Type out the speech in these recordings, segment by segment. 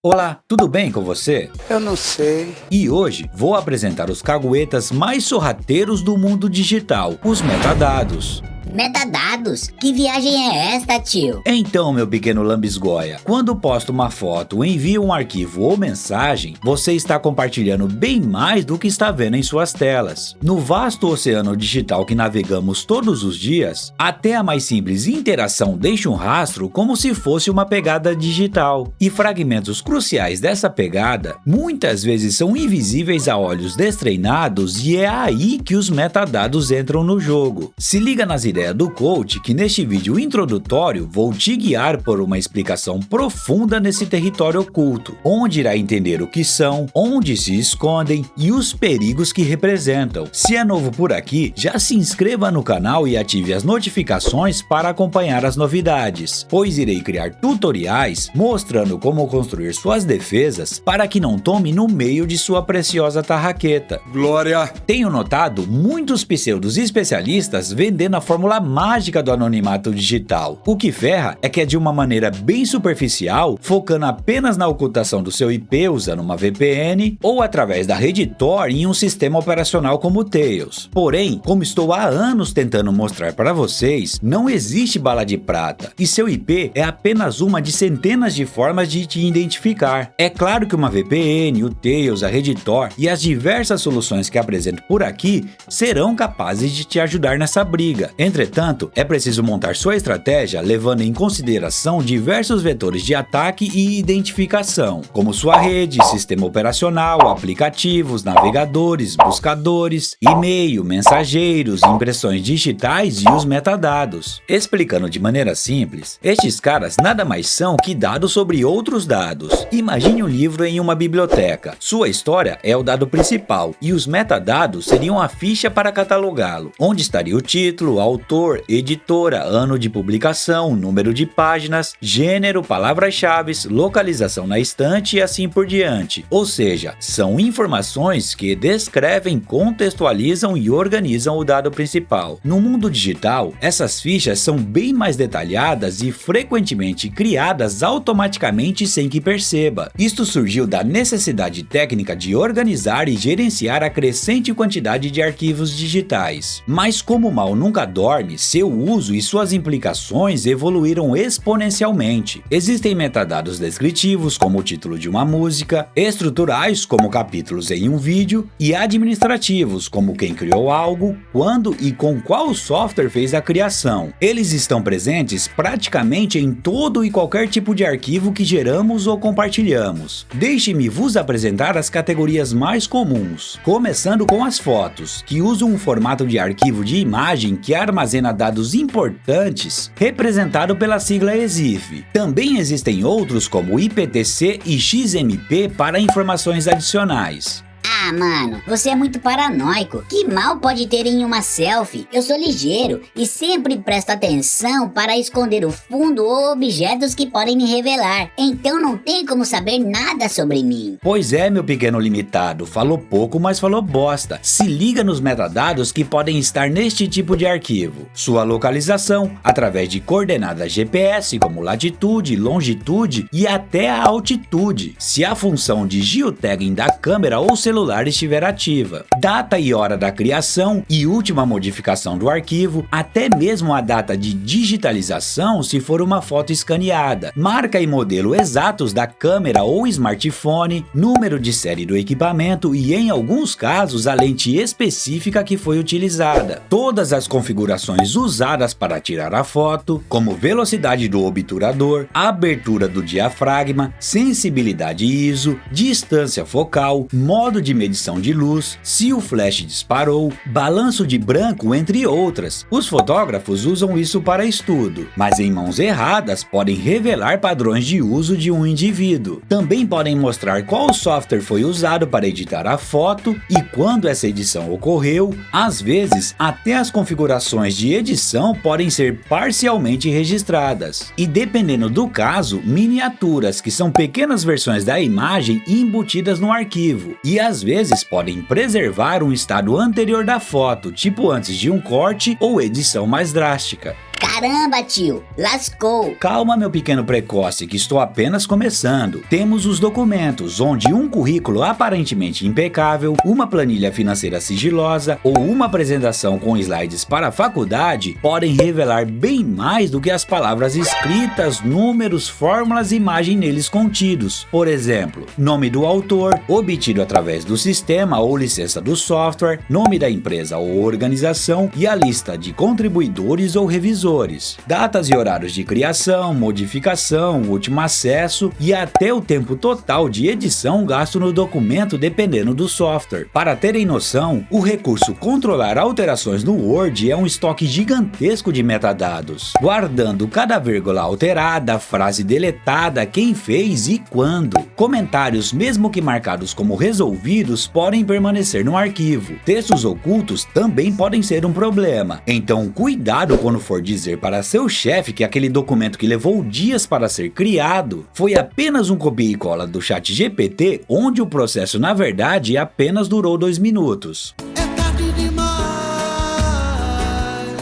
Olá, tudo bem com você? Eu não sei. E hoje vou apresentar os caguetas mais sorrateiros do mundo digital, os metadados. Metadados? Que viagem é esta, tio? Então, meu pequeno lambisgoia, quando posta uma foto, envia um arquivo ou mensagem, você está compartilhando bem mais do que está vendo em suas telas. No vasto oceano digital que navegamos todos os dias, até a mais simples interação deixa um rastro como se fosse uma pegada digital. E fragmentos cruciais dessa pegada muitas vezes são invisíveis a olhos destreinados, e é aí que os metadados entram no jogo. Se liga nas ideias do coach que neste vídeo introdutório vou te guiar por uma explicação profunda nesse território oculto, onde irá entender o que são, onde se escondem e os perigos que representam. Se é novo por aqui, já se inscreva no canal e ative as notificações para acompanhar as novidades, pois irei criar tutoriais mostrando como construir suas defesas para que não tome no meio de sua preciosa tarraqueta. Glória! Tenho notado muitos pseudos especialistas vendendo a fórmula mágica do anonimato digital. O que ferra é que é de uma maneira bem superficial, focando apenas na ocultação do seu IP usando uma VPN ou através da rede Tor em um sistema operacional como o Tails. Porém, como estou há anos tentando mostrar para vocês, não existe bala de prata e seu IP é apenas uma de centenas de formas de te identificar. É claro que uma VPN, o Tails, a rede Tor e as diversas soluções que apresento por aqui serão capazes de te ajudar nessa briga. Entretanto, é preciso montar sua estratégia levando em consideração diversos vetores de ataque e identificação, como sua rede, sistema operacional, aplicativos, navegadores, buscadores, e-mail, mensageiros, impressões digitais e os metadados. Explicando de maneira simples, estes caras nada mais são que dados sobre outros dados. Imagine um livro em uma biblioteca. Sua história é o dado principal e os metadados seriam a ficha para catalogá-lo, onde estaria o título, autor, editora, ano de publicação, número de páginas, gênero, palavras-chave, localização na estante e assim por diante. Ou seja, são informações que descrevem, contextualizam e organizam o dado principal. No mundo digital, essas fichas são bem mais detalhadas e frequentemente criadas automaticamente sem que perceba. Isto surgiu da necessidade técnica de organizar e gerenciar a crescente quantidade de arquivos digitais. Mas como o mal nunca dorme, seu uso e suas implicações evoluíram exponencialmente. Existem metadados descritivos, como o título de uma música, estruturais, como capítulos em um vídeo, e administrativos, como quem criou algo, quando e com qual software fez a criação. Eles estão presentes praticamente em todo e qualquer tipo de arquivo que geramos ou compartilhamos. Deixe-me vos apresentar as categorias mais comuns, começando com as fotos, que usam um formato de arquivo de imagem que armazena dados importantes, representado pela sigla EXIF. Também existem outros como IPTC e XMP para informações adicionais. Ah, mano, você é muito paranoico. Que mal pode ter em uma selfie? Eu sou ligeiro e sempre presto atenção para esconder o fundo ou objetos que podem me revelar. Então não tem como saber nada sobre mim. Pois é, meu pequeno limitado, falou pouco, mas falou bosta. Se liga nos metadados que podem estar neste tipo de arquivo. Sua localização, através de coordenadas GPS, como latitude, longitude e até a altitude, se a função de geotagging da câmera ou celular estiver ativa, data e hora da criação e última modificação do arquivo, até mesmo a data de digitalização se for uma foto escaneada, marca e modelo exatos da câmera ou smartphone, número de série do equipamento e, em alguns casos, a lente específica que foi utilizada. Todas as configurações usadas para tirar a foto, como velocidade do obturador, abertura do diafragma, sensibilidade ISO, distância focal, modo de medição de luz, se o flash disparou, balanço de branco, entre outras. Os fotógrafos usam isso para estudo, mas em mãos erradas podem revelar padrões de uso de um indivíduo. Também podem mostrar qual software foi usado para editar a foto e quando essa edição ocorreu. Às vezes, até as configurações de edição podem ser parcialmente registradas. E dependendo do caso, miniaturas, que são pequenas versões da imagem embutidas no arquivo. E às vezes podem preservar um estado anterior da foto, tipo antes de um corte ou edição mais drástica. Caramba, tio, lascou. Calma, meu pequeno precoce, que estou apenas começando. Temos os documentos, onde um currículo aparentemente impecável, uma planilha financeira sigilosa ou uma apresentação com slides para a faculdade podem revelar bem mais do que as palavras escritas, números, fórmulas e imagem neles contidos. Por exemplo, nome do autor, obtido através do sistema ou licença do software, nome da empresa ou organização e a lista de contribuidores ou revisores, datas e horários de criação, modificação, último acesso e até o tempo total de edição gasto no documento dependendo do software. Para terem noção, o recurso controlar alterações no Word é um estoque gigantesco de metadados, guardando cada vírgula alterada, frase deletada, quem fez e quando. Comentários, mesmo que marcados como resolvidos, podem permanecer no arquivo. Textos ocultos também podem ser um problema, então cuidado quando for dizer para seu chefe que aquele documento que levou dias para ser criado foi apenas um copia e cola do ChatGPT, onde o processo na verdade apenas durou 2 minutos.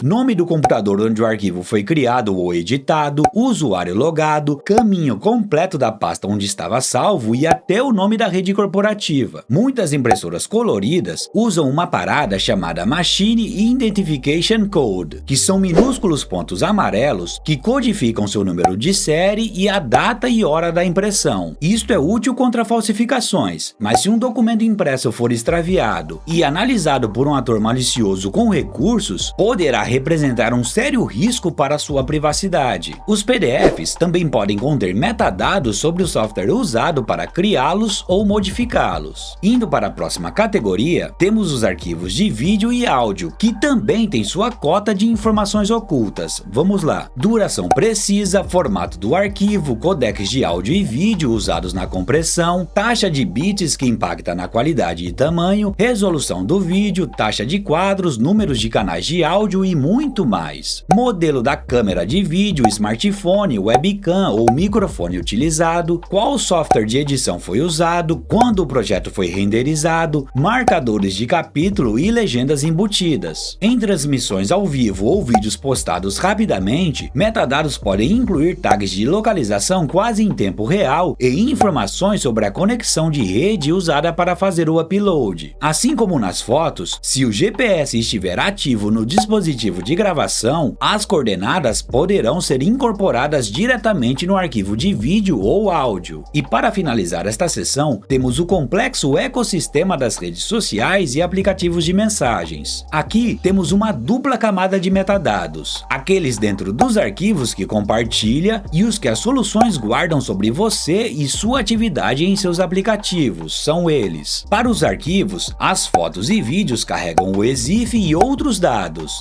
Nome do computador onde o arquivo foi criado ou editado, usuário logado, caminho completo da pasta onde estava salvo e até o nome da rede corporativa. Muitas impressoras coloridas usam uma parada chamada Machine Identification Code, que são minúsculos pontos amarelos que codificam seu número de série e a data e hora da impressão. Isto é útil contra falsificações, mas se um documento impresso for extraviado e analisado por um ator malicioso com recursos, poderá representar um sério risco para sua privacidade. Os PDFs também podem conter metadados sobre o software usado para criá-los ou modificá-los. Indo para a próxima categoria, temos os arquivos de vídeo e áudio, que também tem sua cota de informações ocultas. Vamos lá. Duração precisa, formato do arquivo, codecs de áudio e vídeo usados na compressão, taxa de bits que impacta na qualidade e tamanho, resolução do vídeo, taxa de quadros, números de canais de áudio e muito mais. Modelo da câmera de vídeo, smartphone, webcam ou microfone utilizado, qual software de edição foi usado, quando o projeto foi renderizado, marcadores de capítulo e legendas embutidas. Em transmissões ao vivo ou vídeos postados rapidamente, metadados podem incluir tags de localização quase em tempo real e informações sobre a conexão de rede usada para fazer o upload. Assim como nas fotos, se o GPS estiver ativo no dispositivo de gravação, as coordenadas poderão ser incorporadas diretamente no arquivo de vídeo ou áudio. E para finalizar esta sessão, temos o complexo ecossistema das redes sociais e aplicativos de mensagens. Aqui temos uma dupla camada de metadados, aqueles dentro dos arquivos que compartilha e os que as soluções guardam sobre você e sua atividade em seus aplicativos, são eles. Para os arquivos, as fotos e vídeos carregam o EXIF e outros dados.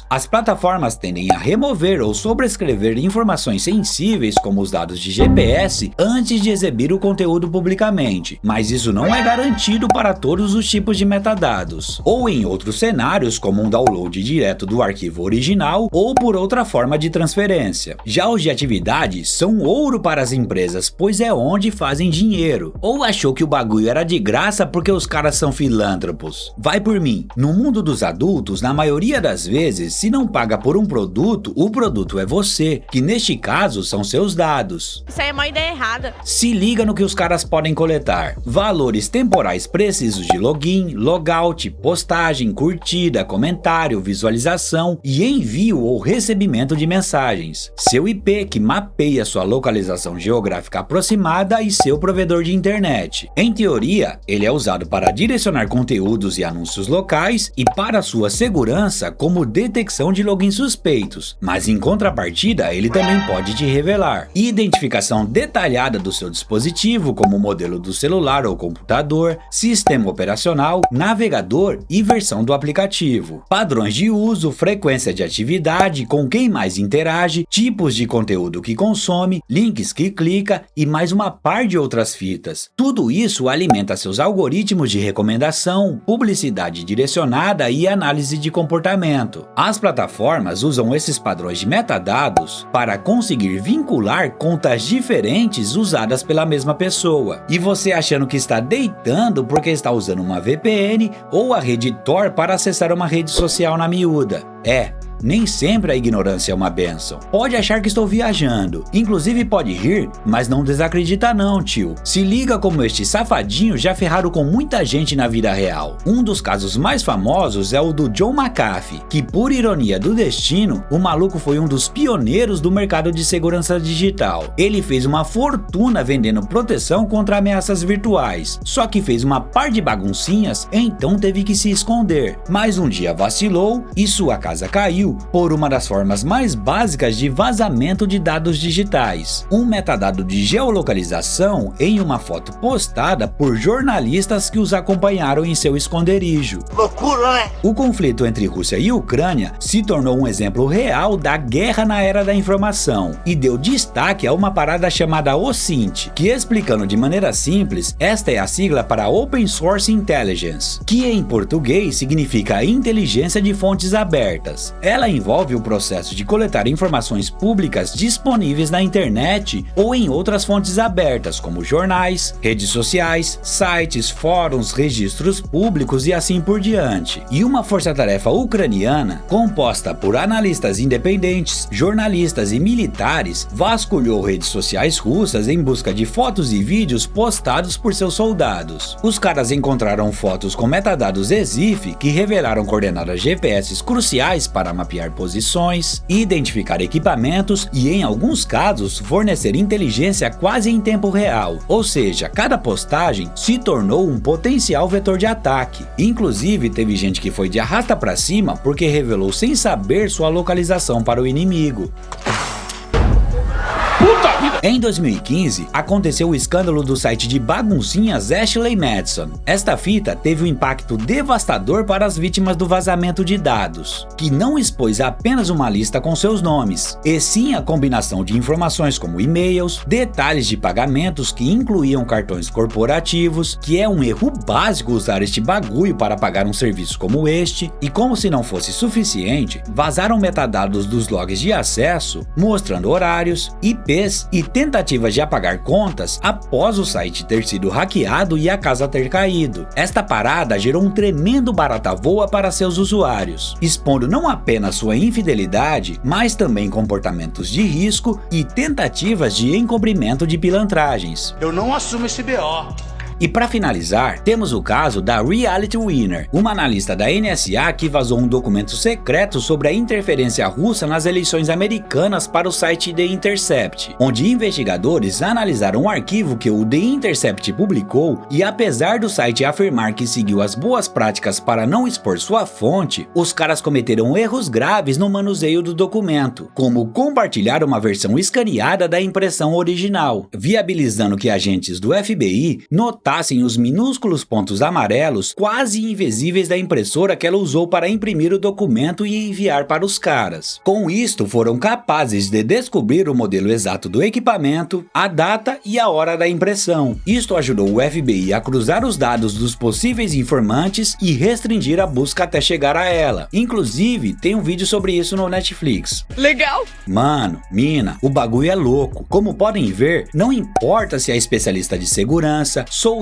As plataformas tendem a remover ou sobrescrever informações sensíveis como os dados de GPS antes de exibir o conteúdo publicamente, mas isso não é garantido para todos os tipos de metadados, ou em outros cenários como um download direto do arquivo original ou por outra forma de transferência. Já os de atividade são ouro para as empresas, pois é onde fazem dinheiro. Ou achou que o bagulho era de graça porque os caras são filântropos? Vai por mim, no mundo dos adultos, na maioria das vezes, se não paga por um produto, o produto é você, que neste caso são seus dados. Isso aí é uma ideia errada. Se liga no que os caras podem coletar: valores temporais precisos de login, logout, postagem, curtida, comentário, visualização e envio ou recebimento de mensagens, seu IP que mapeia sua localização geográfica aproximada e seu provedor de internet. Em teoria, ele é usado para direcionar conteúdos e anúncios locais e para sua segurança como detecção de logins suspeitos, mas em contrapartida ele também pode te revelar identificação detalhada do seu dispositivo, como o modelo do celular ou computador, sistema operacional, navegador e versão do aplicativo, padrões de uso, frequência de atividade, com quem mais interage, tipos de conteúdo que consome, links que clica e mais uma par de outras fitas. Tudo isso alimenta seus algoritmos de recomendação, publicidade direcionada e análise de comportamento. As plataformas usam esses padrões de metadados para conseguir vincular contas diferentes usadas pela mesma pessoa. E você achando que está deitando porque está usando uma VPN ou a rede Tor para acessar uma rede social na miúda. Nem sempre a ignorância é uma bênção. Pode achar que estou viajando, inclusive pode rir, mas não desacredita não, tio. Se liga como estes safadinhos já ferraram com muita gente na vida real. Um dos casos mais famosos é o do John McAfee, que por ironia do destino, o maluco foi um dos pioneiros do mercado de segurança digital. Ele fez uma fortuna vendendo proteção contra ameaças virtuais, só que fez uma par de baguncinhas, então teve que se esconder. Mas um dia vacilou e sua casa caiu por uma das formas mais básicas de vazamento de dados digitais, um metadado de geolocalização em uma foto postada por jornalistas que os acompanharam em seu esconderijo. Loucura, né? O conflito entre Rússia e Ucrânia se tornou um exemplo real da guerra na era da informação e deu destaque a uma parada chamada OSINT, que, explicando de maneira simples, esta é a sigla para Open Source Intelligence, que em português significa inteligência de fontes abertas. Ela envolve o processo de coletar informações públicas disponíveis na internet ou em outras fontes abertas, como jornais, redes sociais, sites, fóruns, registros públicos e assim por diante. E uma força-tarefa ucraniana, composta por analistas independentes, jornalistas e militares, vasculhou redes sociais russas em busca de fotos e vídeos postados por seus soldados. Os caras encontraram fotos com metadados EXIF que revelaram coordenadas GPS cruciais para mapear posições, identificar equipamentos e, em alguns casos, fornecer inteligência quase em tempo real. Ou seja, cada postagem se tornou um potencial vetor de ataque. Inclusive, teve gente que foi de arrasta pra cima porque revelou sem saber sua localização para o inimigo. Em 2015, aconteceu o escândalo do site de baguncinhas Ashley Madison. Esta fita teve um impacto devastador para as vítimas do vazamento de dados, que não expôs apenas uma lista com seus nomes, e sim a combinação de informações como e-mails, detalhes de pagamentos que incluíam cartões corporativos, que é um erro básico usar este bagulho para pagar um serviço como este, e como se não fosse suficiente, vazaram metadados dos logs de acesso, mostrando horários, IPs e tentativas de apagar contas após o site ter sido hackeado e a casa ter caído. Esta parada gerou um tremendo barata-voa para seus usuários, expondo não apenas sua infidelidade, mas também comportamentos de risco e tentativas de encobrimento de pilantragens. Eu não assumo esse BO. E para finalizar, temos o caso da Reality Winner, uma analista da NSA que vazou um documento secreto sobre a interferência russa nas eleições americanas para o site The Intercept, onde investigadores analisaram um arquivo que o The Intercept publicou e, apesar do site afirmar que seguiu as boas práticas para não expor sua fonte, os caras cometeram erros graves no manuseio do documento, como compartilhar uma versão escaneada da impressão original, viabilizando que agentes do FBI notassem os minúsculos pontos amarelos quase invisíveis da impressora que ela usou para imprimir o documento e enviar para os caras. Com isto, foram capazes de descobrir o modelo exato do equipamento, a data e a hora da impressão. Isto ajudou o FBI a cruzar os dados dos possíveis informantes e restringir a busca até chegar a ela. Inclusive, tem um vídeo sobre isso no Netflix. Legal! Mano, mina, o bagulho é louco. Como podem ver, não importa se é especialista de segurança, soldado,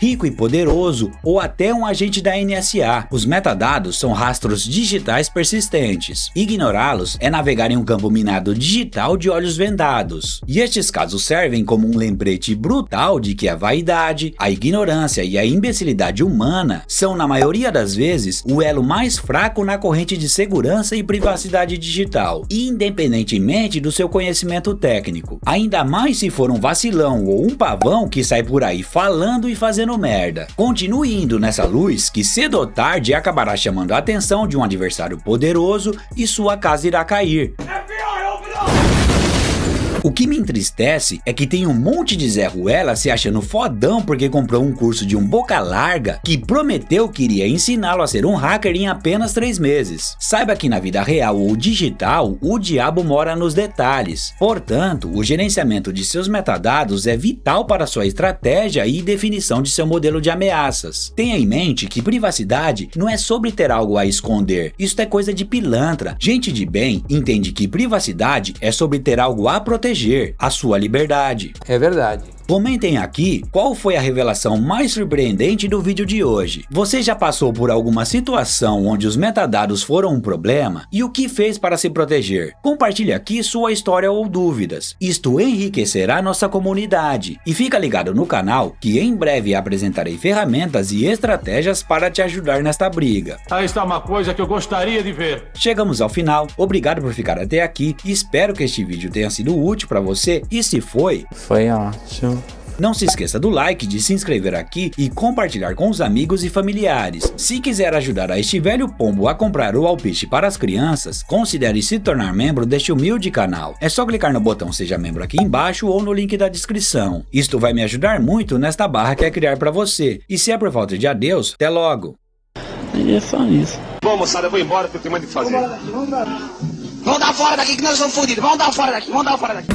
rico e poderoso ou até um agente da NSA. Os metadados são rastros digitais persistentes. Ignorá-los é navegar em um campo minado digital de olhos vendados. E estes casos servem como um lembrete brutal de que a vaidade, a ignorância e a imbecilidade humana são, na maioria das vezes, o elo mais fraco na corrente de segurança e privacidade digital, independentemente do seu conhecimento técnico. Ainda mais se for um vacilão ou um pavão que sai por aí falando e fazendo merda. Continue indo nessa luz que cedo ou tarde acabará chamando a atenção de um adversário poderoso e sua casa irá cair. O que me entristece é que tem um monte de Zé Ruela se achando fodão porque comprou um curso de um boca larga que prometeu que iria ensiná-lo a ser um hacker em apenas 3 meses. Saiba que na vida real ou digital, o diabo mora nos detalhes. Portanto, o gerenciamento de seus metadados é vital para sua estratégia e definição de seu modelo de ameaças. Tenha em mente que privacidade não é sobre ter algo a esconder. Isso é coisa de pilantra. Gente de bem entende que privacidade é sobre ter algo a proteger, a sua liberdade. É verdade. Comentem aqui qual foi a revelação mais surpreendente do vídeo de hoje. Você já passou por alguma situação onde os metadados foram um problema e o que fez para se proteger? Compartilhe aqui sua história ou dúvidas. Isto enriquecerá nossa comunidade. E fica ligado no canal que em breve apresentarei ferramentas e estratégias para te ajudar nesta briga. Aí está uma coisa que eu gostaria de ver. Chegamos ao final, obrigado por ficar até aqui, espero que este vídeo tenha sido útil para você e se foi ótimo. Não se esqueça do like, de se inscrever aqui e compartilhar com os amigos e familiares. Se quiser ajudar a este velho pombo a comprar o alpiste para as crianças, considere se tornar membro deste humilde canal. É só clicar no botão Seja Membro aqui embaixo ou no link da descrição. Isto vai me ajudar muito nesta barra que é criar para você. E se é por falta de adeus, até logo. E é só isso. Bom, moçada, eu vou embora porque eu tenho mais o que fazer. Vamos dar fora daqui que nós somos fodidos. Vamos dar fora daqui, vamos dar fora daqui.